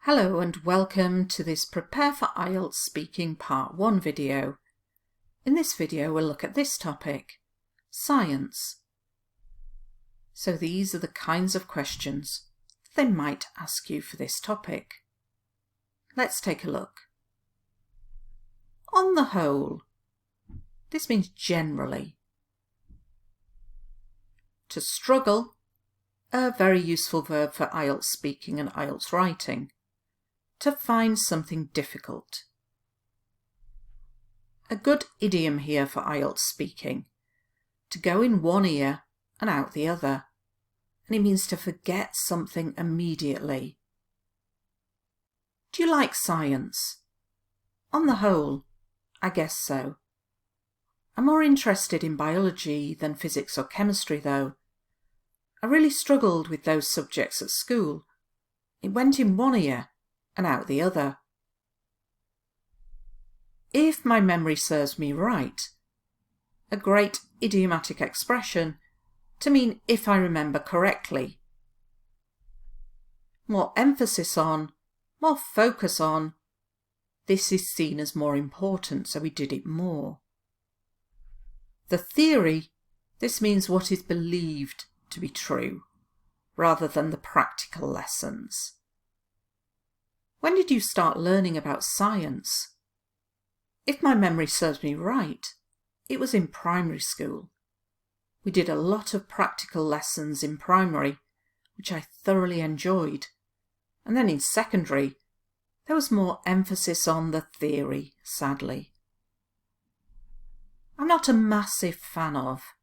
Hello and welcome to this Prepare for IELTS Speaking Part 1 video. In this video we'll look at this topic, science. So these are the kinds of questions they might ask you for this topic. Let's take a look. On the whole. This means generally. To struggle, a very useful verb for IELTS speaking and IELTS writing. To find something difficult. A good idiom here for IELTS speaking. To go in one ear and out the other. And it means to forget something immediately. Do you like science? On the whole, I guess so. I'm more interested in biology than physics or chemistry though. I really struggled with those subjects at school. It went in one ear and out the other. If my memory serves me right, a great idiomatic expression to mean if I remember correctly. More emphasis on, more focus on, this is seen as more important, so we did it more. The theory, this means what is believed to be true, rather than the practical lessons. When did you start learning about science? If my memory serves me right, it was in primary school. We did a lot of practical lessons in primary, which I thoroughly enjoyed. And then in secondary, there was more emphasis on the theory, sadly. I'm not a massive fan of.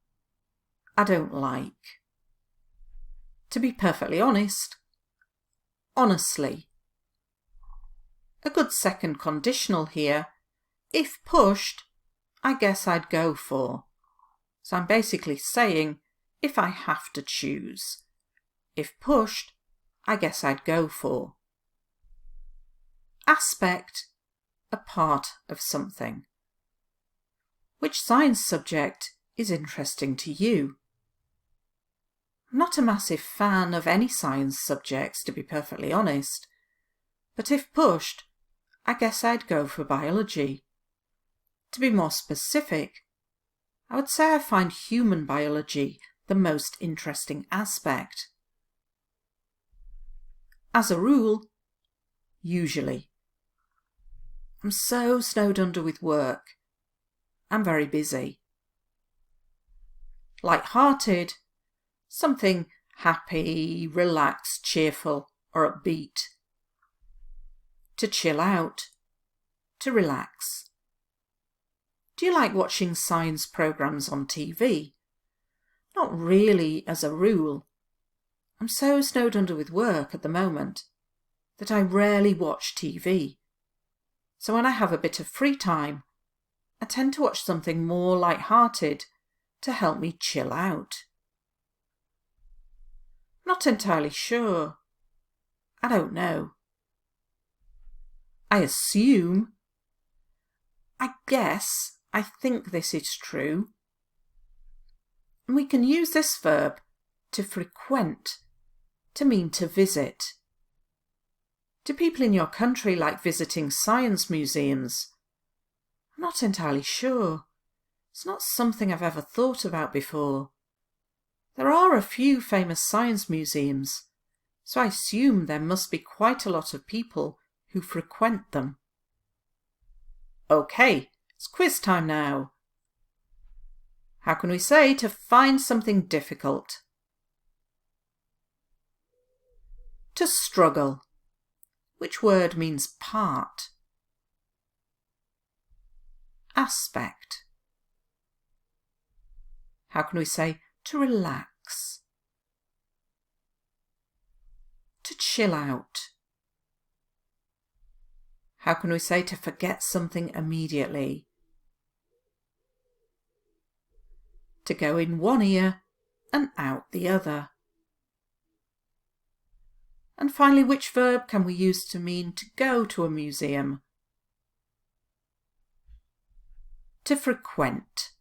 I don't like. To be perfectly honest, honestly. A good second conditional here. If pushed, I guess I'd go for. So I'm basically saying, if I have to choose. If pushed, I guess I'd go for. Aspect, a part of something. Which science subject is interesting to you? I'm not a massive fan of any science subjects, to be perfectly honest. But if pushed, I guess I'd go for biology. To be more specific, I would say I find human biology the most interesting aspect. As a rule, usually. I'm so snowed under with work. I'm very busy. Light-hearted, something happy, relaxed, cheerful, or upbeat. To chill out, to relax. Do you like watching science programs on TV? Not really as a rule. I'm so snowed under with work at the moment that I rarely watch TV. So when I have a bit of free time, I tend to watch something more light-hearted to help me chill out. Not entirely sure. I don't know. I assume. I guess. I think this is true. And we can use this verb to frequent, to mean to visit. Do people in your country like visiting science museums? I'm not entirely sure. It's not something I've ever thought about before. There are a few famous science museums, so I assume there must be quite a lot of people who frequent them. Okay, it's quiz time now. How can we say to find something difficult? To struggle. Which word means part? Aspect. How can we say to relax? To chill out. How can we say to forget something immediately? To go in one ear and out the other. And finally, which verb can we use to mean to go to a museum? To frequent.